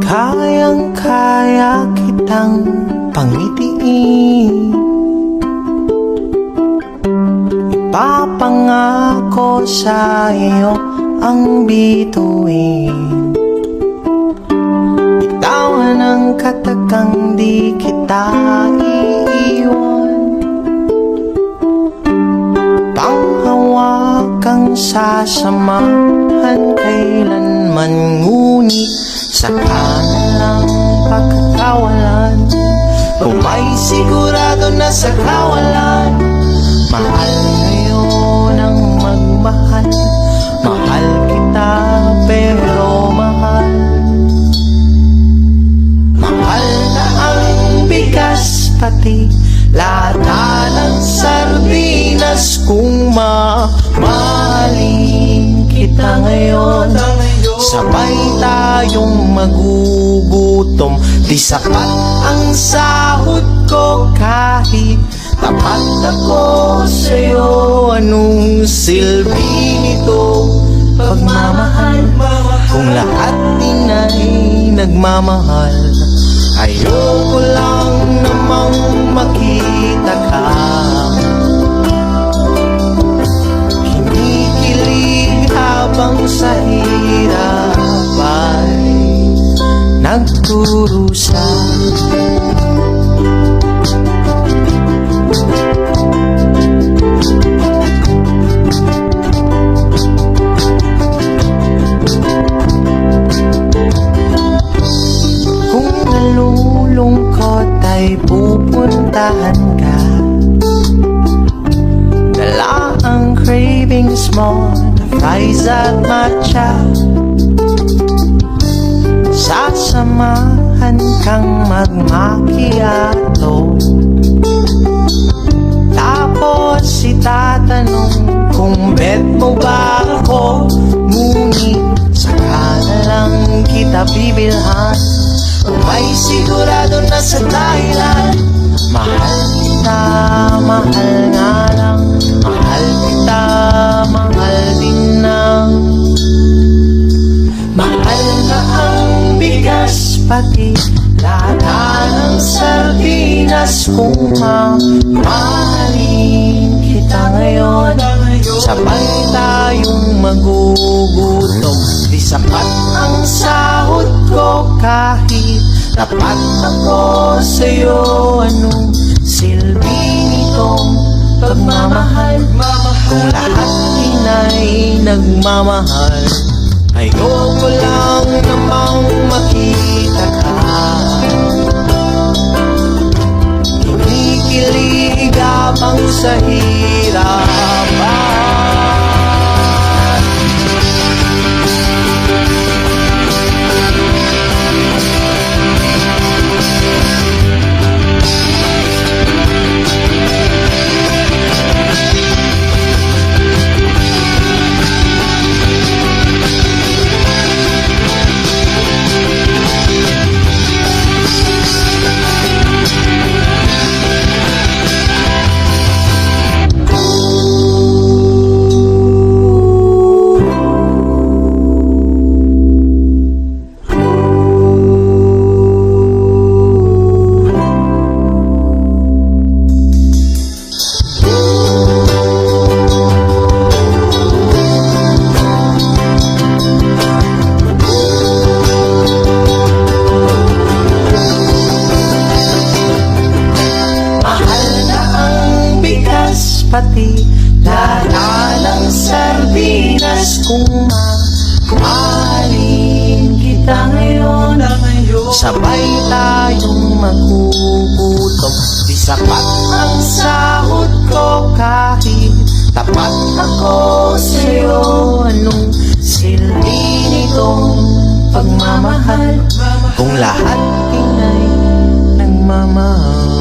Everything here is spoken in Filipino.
Kayang-kaya kitang pangitiin, ipapangako sa iyo ang bituin. Bitawan ang katagang di kita iiwan, panghawakang sasamahan kailanman. Ngunit sa kanilang pagkakawalan, kung may sigurado na sa kawalan, mahal ngayon ang magmahal. Mahal kita pero mahal, mahal na ang bigas pati lata ng sardinas. Kung mamahalin kita ngayon, sabay tayong magugutom. Di sapat ang sahod ko kahit tapat ako sa'yo. Anong silbi nito pagmamahal kung lahat din ay nagmamahal? Ayoko lang namang makita ka kinikilig habang sa hirap ay nagturusa. Kung nalulungkot ay pupuntahan ka, dala ang cravings mo na fries at matcha. Sasamahan kang magmakiato, tapos itatanong kung bet mo ba ako. Ngunit saka na lang kita bibilhan, kung may sigurado na sa dahilan. Mahal kita, mahal nga lang. Mahal kita, mahal din lang. Mahal na ang bigas pati lata ng sardinas. Kung mamahalin kita ngayon, sabay tayong magugutom. Di sapat ang sahod ko kahit tapat ako sa'yo. Anong silbi nitong pagmamahal kung lahat din ay nagmamahal? Ayoko lang namang makita ka kinikilig habang sa hirapan. Pati lata ng sardinas. Kung mamahalin kita ngayon, sabay tayong magugutom. Di sapat ang sahod ko kahit tapat ako sa'yo. Anong silbi nitong pagmamahal kung lahat din ay nagmamahal?